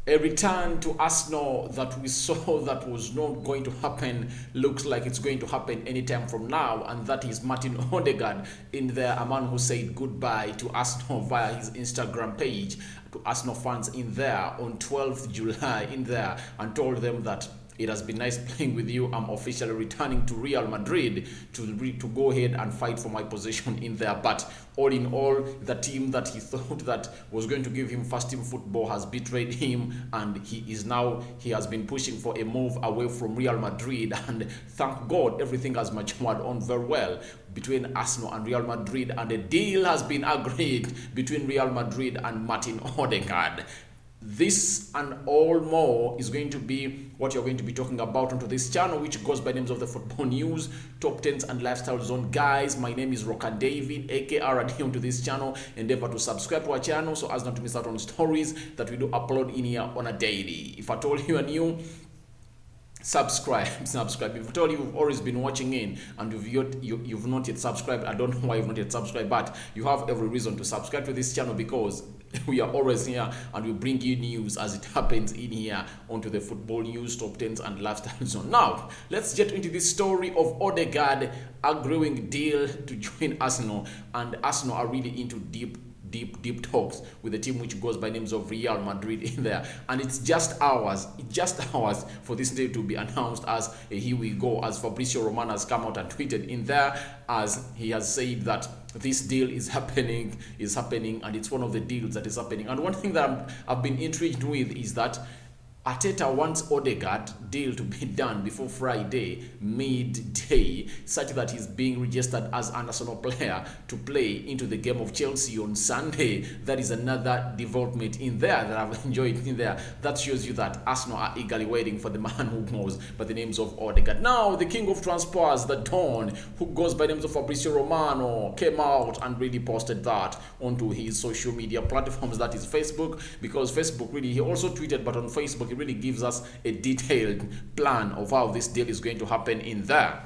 A return to Arsenal that we saw that was not going to happen looks like it's going to happen anytime from now, and that is Martin Odegaard in there, a man who said goodbye to Arsenal via his Instagram page to Arsenal fans in there on 12th July in there, and told them that it has been nice playing with you. I'm officially returning to Real Madrid to go ahead and fight for my position in there. But all in all, the team that he thought that was going to give him first team football has betrayed him, and he has been pushing for a move away from Real Madrid. And thank God everything has matured on very well between Arsenal and Real Madrid, and a deal has been agreed between Real Madrid and Martin Odegaard. This and all more is going to be what you're going to be talking about onto this channel, which goes by names of the football news, top 10s and lifestyle zone. Guys, my name is Rokani David, aka arane onto this channel. Endeavor to subscribe to our channel so as not to miss out on stories that we do upload in here on a daily. If at all you are new, subscribe. If at all you've always been watching in and you've not yet subscribed, I don't know why you've not yet subscribed, but you have every reason to subscribe to this channel, because we are always here and we bring you news as it happens in here onto the football news, top 10s and lifestyle zone. Now let's get into this story of Odegaard agreeing deal to join Arsenal, and Arsenal are really into deep talks with the team which goes by names of Real Madrid in there, and it's just hours for this day to be announced. As here we go, as Fabrizio Romano has come out and tweeted in there, as he has said that this deal is happening, and it's one of the deals that is happening. And one thing that I've been intrigued with is that Arteta wants Odegaard deal to be done before Friday midday, such that he's being registered as an Arsenal player to play into the game of Chelsea on Sunday. That is another development in there that I've enjoyed in there. That shows you that Arsenal are eagerly waiting for the man who goes by the names of Odegaard. Now, the king of transfers, the Don, who goes by the names of Fabrizio Romano, came out and really posted that onto his social media platforms, that is Facebook, because Facebook really, he also tweeted, but on Facebook it really gives us a detailed plan of how this deal is going to happen in there.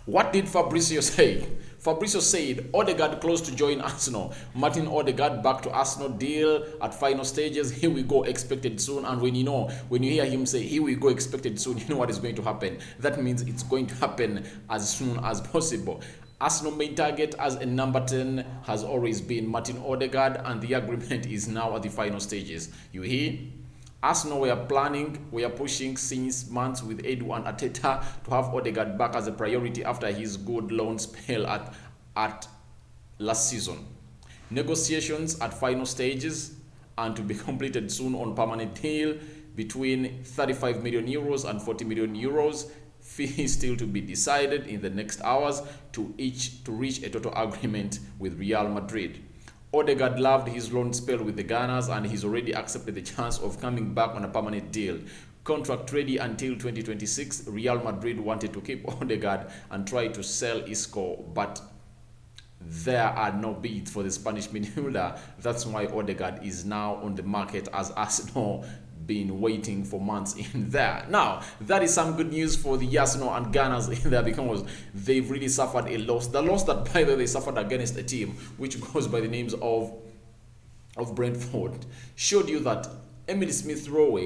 What did Fabrizio say? Fabrizio said Odegaard close to join Arsenal. Martin Odegaard back to Arsenal, deal at final stages. Here we go, expected soon. And when you hear him say here we go, expected soon, you know what is going to happen. That means it's going to happen as soon as possible. Arsenal main target as a number 10 has always been Martin Odegaard, and the agreement is now at the final stages. You hear? Arsenal we are pushing since months with Edu and Arteta to have Odegaard back as a priority after his good loan spell at last season. Negotiations at final stages and to be completed soon on permanent deal between 35 million euros and 40 million euros. Fee still to be decided in the next hours to reach a total agreement with Real Madrid. Odegaard loved his loan spell with the Gunners, and he's already accepted the chance of coming back on a permanent deal. Contract ready until 2026. Real Madrid wanted to keep Odegaard and try to sell Isco, but there are no bids for the Spanish midfielder. That's why Odegaard is now on the market, as Arsenal been waiting for months in there. Now, that is some good news for the Arsenal and Gunners in there, because they've really suffered a loss. The loss that, by the way, they suffered against a team which goes by the names of Brentford showed you that Emile Smith-Rowe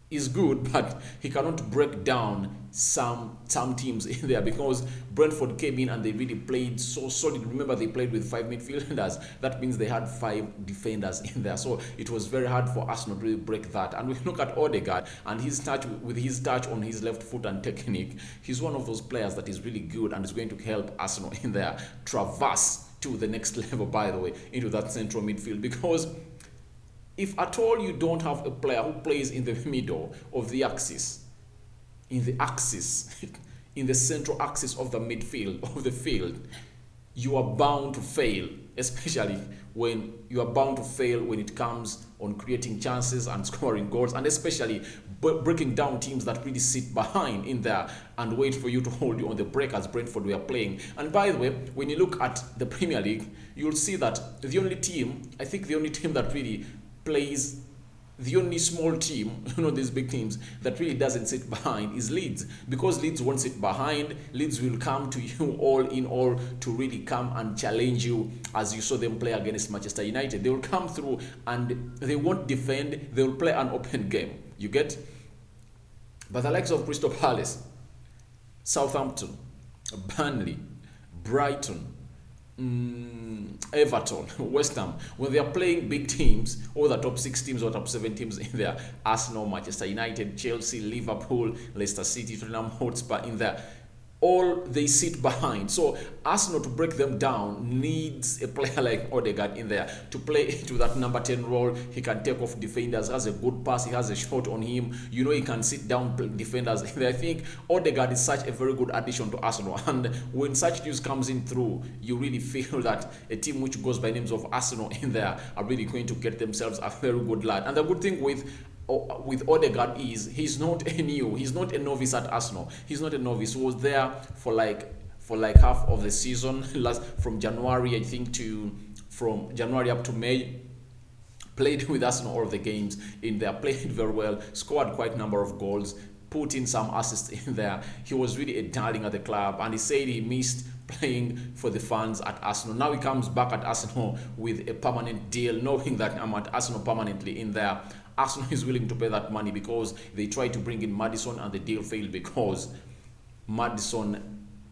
is good, but he cannot break down some teams in there, because Brentford came in and they really played so solid. Remember, they played with 5 midfielders. That means they had 5 defenders in there, so it was very hard for Arsenal to really break that. And we look at Odegaard and his touch on his left foot and technique. He's one of those players that is really good and is going to help Arsenal in there traverse to the next level, by the way, into that central midfield, because if at all you don't have a player who plays in the middle of the axis, in the central axis of the midfield, of the field, you are bound to fail, especially when it comes on creating chances and scoring goals, and especially breaking down teams that really sit behind in there and wait for you to hold you on the break, as Brentford were playing. And by the way, when you look at the Premier League, you'll see that the only team that really plays the only small team, these big teams that really doesn't sit behind is Leeds. Because Leeds won't sit behind, Leeds will come to you all in all to really come and challenge you, as you saw them play against Manchester United. They will come through and they won't defend, they will play an open game. You get? But the likes of Crystal Palace, Southampton, Burnley, Brighton, Everton, West Ham, when they are playing big teams, all the top 6 teams or top 7 teams in there, Arsenal, Manchester United, Chelsea, Liverpool, Leicester City, Tottenham Hotspur in there, all they sit behind. So Arsenal, to break them down, needs a player like Odegaard in there to play into that number 10 role. He can take off defenders, has a good pass, he has a shot on him. He can sit down defenders. I think Odegaard is such a very good addition to Arsenal. And when such news comes in through, you really feel that a team which goes by names of Arsenal in there are really going to get themselves a very good lad. And the good thing with Odegaard is he's not a novice at Arsenal. He's not a novice. He was there for like half of the season, from January, I think, from January up to May. Played with Arsenal all of the games in there, played very well, scored quite a number of goals, put in some assists in there. He was really a darling at the club, and he said he missed playing for the fans at Arsenal. Now he comes back at Arsenal with a permanent deal, knowing that I'm at Arsenal permanently in there. Arsenal is willing to pay that money because they tried to bring in Maddison and the deal failed because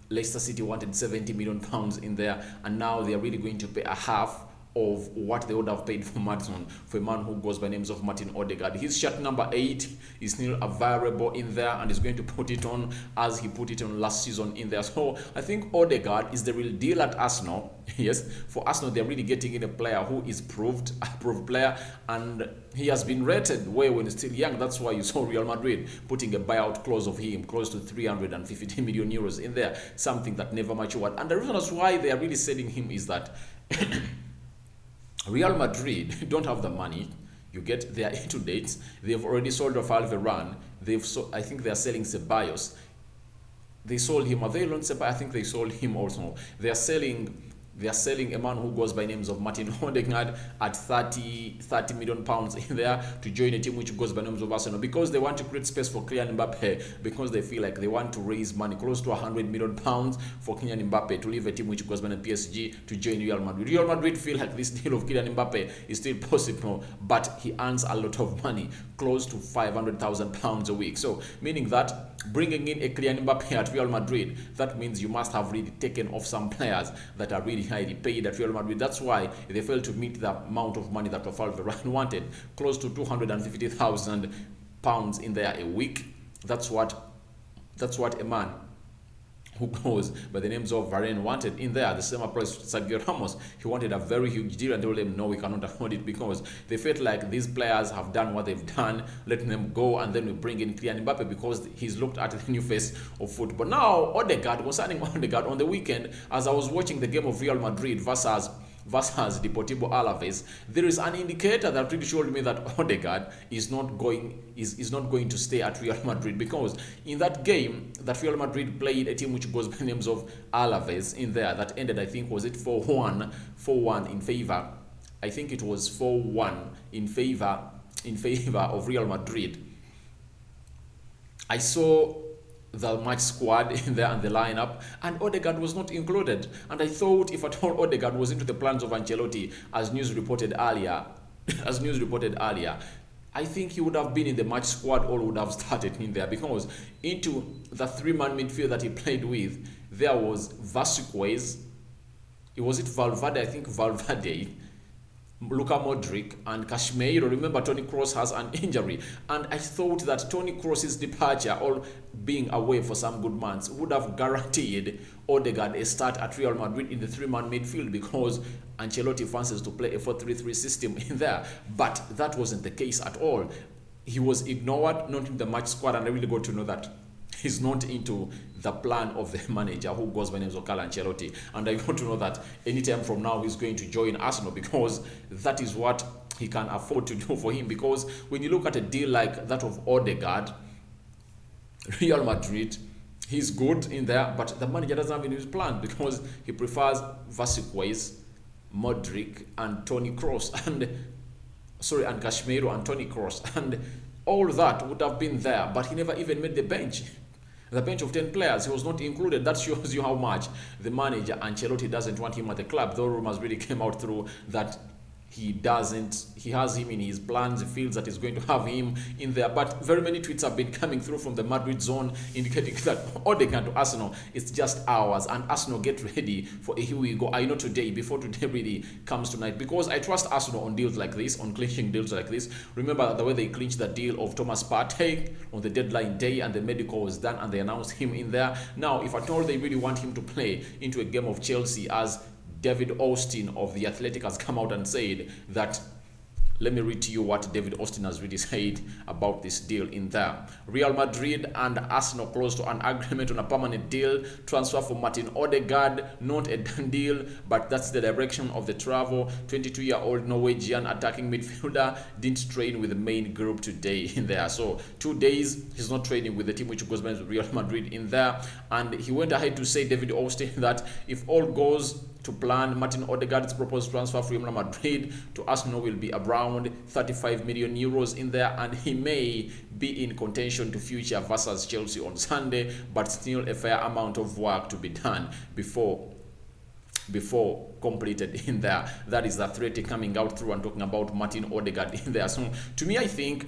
Leicester City wanted 70 million pounds in there, and now they are really going to pay a half of what they would have paid for Maddison, for a man who goes by names of Martin Odegaard. His shirt number 8 is still a variable in there, and he's going to put it on as he put it on last season in there. So I think Odegaard is the real deal at Arsenal. Yes, for Arsenal, they're really getting in a player who is a proved player, and he has been rated well when he's still young. That's why you saw Real Madrid putting a buyout clause of him, close to 350 million euros in there, something that never matured. And the reason why they are really selling him is that Real Madrid don't have the money. You get, they are into dates. They've already sold Raphael Varane. I think they are selling Ceballos. They sold him. Are they loaned Ceballos? I think they sold him also. They are selling a man who goes by names of Martin Odegaard at 30 million pounds in there to join a team which goes by names of Arsenal, because they want to create space for Kylian Mbappe, because they feel like they want to raise money close to 100 million pounds for Kylian Mbappe to leave a team which goes by PSG to join Real Madrid. Real Madrid feel like this deal of Kylian Mbappe is still possible, but he earns a lot of money, close to 500,000 pounds a week. So meaning that bringing in a Kylian Mbappe at Real Madrid, that means you must have really taken off some players that are really highly paid at Real Madrid. That's why they failed to meet the amount of money that Raphael Varane wanted, close to 250,000 pounds in there a week. That's what a man who goes by the names of Varane wanted in there. The same applies to Sergio Ramos. He wanted a very huge deal, and they told him, no, we cannot afford it, because they felt like these players have done what they've done, letting them go, and then we bring in Kylian Mbappe because he's looked at the new face of football. Now, concerning Odegaard, on the weekend, as I was watching the game of Real Madrid versus Deportivo Alaves, there is an indicator that really showed me that Odegaard is not going to stay at Real Madrid, because in that game that Real Madrid played a team which goes by the names of Alaves in there, that ended, I think, was it 4-1 in favor. I think it was 4-1 in favor of Real Madrid. I saw the match squad in there and the lineup, and Odegaard was not included. And I thought, if at all Odegaard was into the plans of Ancelotti, as news reported earlier, I think he would have been in the match squad or would have started in there, because into the 3-man midfield that he played with, there was Vasquez, Valverde, I think Valverde, Luka Modric, and Casemiro. Remember, Toni Kroos has an injury, and I thought that Toni Kroos's departure, or being away for some good months, would have guaranteed Odegaard a start at Real Madrid in the 3-man midfield, because Ancelotti fancies to play a 4-3-3 system in there. But that wasn't the case at all. He was ignored, not in the match squad, and I really got to know that he's not into the plan of the manager who goes by the name of Carlo Ancelotti. And I got to know that anytime from now he's going to join Arsenal, because that is what he can afford to do for him. Because when you look at a deal like that of Odegaard, Real Madrid, he's good in there, but the manager doesn't have in his plan, because he prefers Vasquez, Modric, and Toni Kroos. And sorry, and Casemiro and Toni Kroos, and all that would have been there, but he never even made the bench. The bench of 10 players, he was not included. That shows you how much the manager Ancelotti doesn't want him at the club. Though rumors really came out through that he has him in his plans, he feels that he's going to have him in there. But very many tweets have been coming through from the Madrid zone indicating that Odegaard to Arsenal, it's just hours, and Arsenal get ready for a here we go. I know today, before today really comes tonight, because I trust Arsenal on deals like this, on clinching deals like this. Remember the way they clinched the deal of Thomas Partey on the deadline day, and the medical was done and they announced him in there. Now, if at all they really want him to play into a game of Chelsea, as David Austin of The Athletic has come out and said that, let me read to you what David Austin has really said about this deal in there. Real Madrid and Arsenal close to an agreement on a permanent deal transfer for Martin Odegaard. Not a done deal, but that's the direction of the travel. 22-year-old Norwegian attacking midfielder didn't train with the main group today in there. So 2 days he's not training with the team which goes by Real Madrid in there. And he went ahead to say, David Austin, that if all goes to plan, Martin Odegaard's proposed transfer from Real Madrid to Arsenal will be around 35 million euros in there, and he may be in contention to future versus Chelsea on Sunday, but still a fair amount of work to be done before completed in there. That is the threat coming out through and talking about Martin Odegaard in there. So to me, I think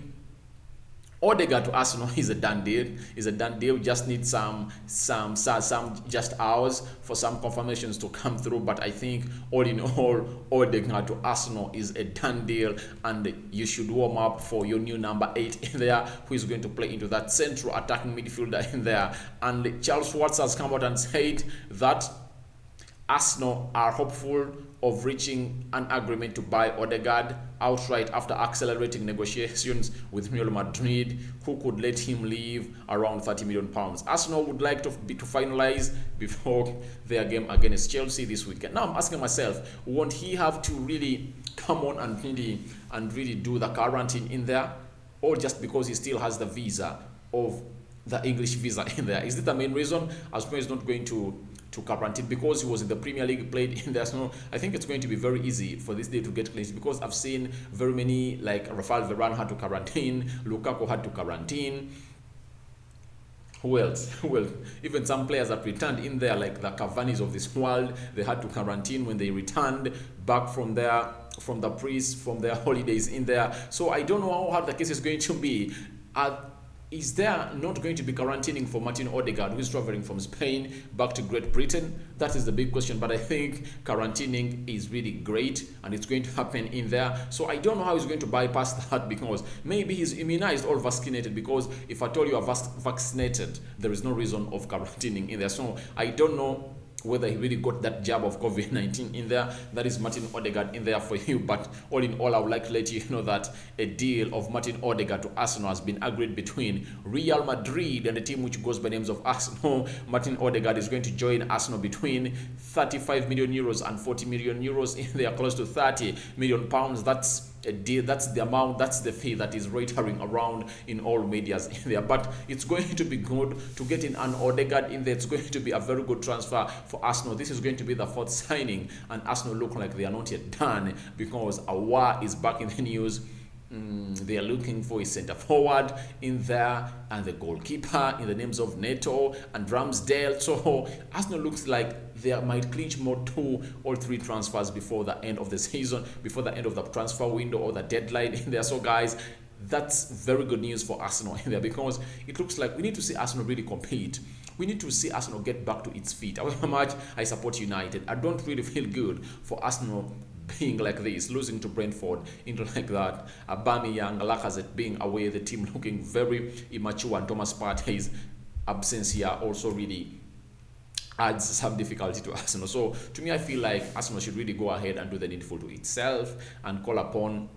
Odegaard to Arsenal is a done deal. Is a done deal. Just need some just hours for some confirmations to come through. But I think all in all, Odegaard to Arsenal is a done deal, and you should warm up for your new number 8 in there, who is going to play into that central attacking midfielder in there. And Charles Schwartz has come out and said that Arsenal are hopeful of reaching an agreement to buy Odegaard outright after accelerating negotiations with Real Madrid, who could let him leave around £30 million. Arsenal would like to finalize before their game against Chelsea this weekend. Now I'm asking myself, won't he have to really come on and really do the quarantine in there, or just because he still has the visa of the English visa in there? Is it the main reason? Arsenal is not going to quarantine because he was in the Premier League, played in there? So I think it's going to be very easy for this day to get cleansed, because I've seen very many, like Raphael Varane had to quarantine, Lukaku had to quarantine. Who else? Well, even some players that returned in there, like the Cavani's of this world, they had to quarantine when they returned back from their holidays in there. So I don't know how hard the case is going to be. Is there not going to be quarantining for Martin Odegaard, who is traveling from Spain back to Great Britain? That is the big question. But I think quarantining is really great, and it's going to happen in there. So I don't know how he's going to bypass that, because maybe he's immunized or vaccinated, because if I told you are vaccinated, there is no reason of quarantining in there. So I don't know whether he really got that jab of COVID-19 in there. That is Martin Odegaard in there for you. But all in all, I would like to let you know that a deal of Martin Odegaard to Arsenal has been agreed between Real Madrid and the team which goes by names of Arsenal. Martin Odegaard is going to join Arsenal between 35 million euros and 40 million euros in there, close to 30 million pounds. That's a deal, that's the amount, that's the fee that is reiterating around in all medias in there. But it's going to be good to get in an Odegaard in there. It's going to be a very good transfer for Arsenal. This is going to be the fourth signing, and Arsenal look like they are not yet done, because Aouar is back in the news. They are looking for a centre forward in there, and the goalkeeper in the names of Neto and Ramsdale. So Arsenal looks like they might clinch more 2 or 3 transfers before the end of the season, before the end of the transfer window or the deadline in there. So guys, that's very good news for Arsenal in there, because it looks like we need to see Arsenal really compete. We need to see Arsenal get back to its feet. However much I support United, I don't really feel good for Arsenal being like this, losing to Brentford into like that. Aubameyang, Lacazette being away, the team looking very immature, and Thomas Partey's absence here also really adds some difficulty to Arsenal. So to me, I feel like Arsenal should really go ahead and do the needful to itself and call upon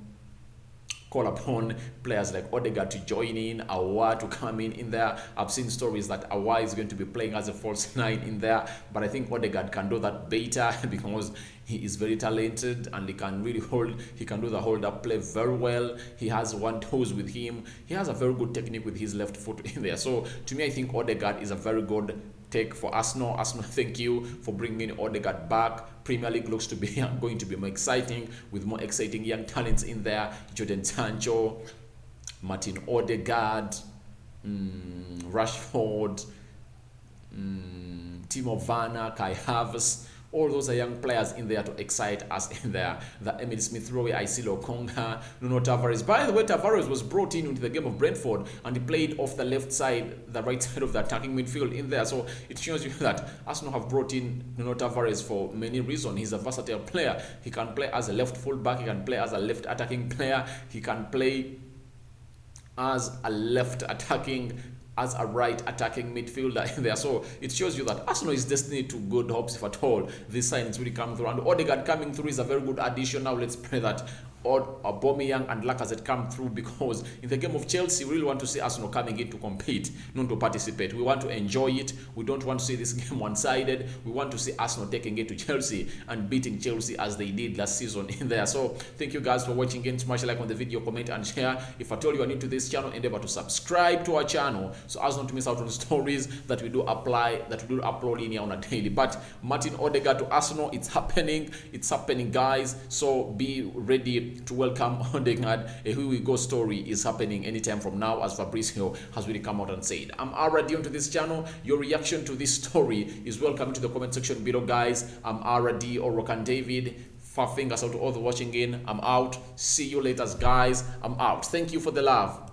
players like Odegaard to join in, Aouar to come in there. I've seen stories that Aouar is going to be playing as a false 9 in there, but I think Odegaard can do that better because he is very talented, and he can really he can do the hold-up play very well. He has 1-2s with him. He has a very good technique with his left foot in there. So to me, I think Odegaard is a very good take for Arsenal. Arsenal, thank you for bringing Odegaard back. Premier League looks to be going to be more exciting with more exciting young talents in there. Jadon Sancho, Martin Odegaard, Rashford, Timo Werner, Kai Havertz. All those are young players in there to excite us in there. The Emil Smith Rowe, I see Lokonga, Nuno Tavares. By the way, Tavares was brought in into the game of Brentford and he played off the left side, the right side of the attacking midfield in there. So it shows you that Arsenal have brought in Nuno Tavares for many reasons. He's a versatile player. He can play as a left fullback. He can play as a left attacking player. He can play as a left attacking, as a right attacking midfielder in there. So it shows you that Arsenal is destined to good hopes, if at all these signings really come through. And Odegaard coming through is a very good addition. Now let's pray that Aubameyang and Lacazette come through, because in the game of Chelsea, we really want to see Arsenal coming in to compete, not to participate. We want to enjoy it. We don't want to see this game one-sided. We want to see Arsenal taking it to Chelsea and beating Chelsea as they did last season in there. So thank you guys for watching again. Smash a like on the video, comment and share. If at all you are new to this channel, endeavor to subscribe to our channel so as not to miss out on the stories that we do upload in here on a daily. But Martin Odegaard to Arsenal, it's happening guys. So be ready to welcome Odegaard. A Here We Go story is happening anytime from now, as Fabrizio has really come out and said. I'm already to this channel. Your reaction to this story is welcome to the comment section below, guys. I'm RD or Rokani David. Far fingers out to all the watching in. I'm out. See you later, guys. I'm out. Thank you for the love.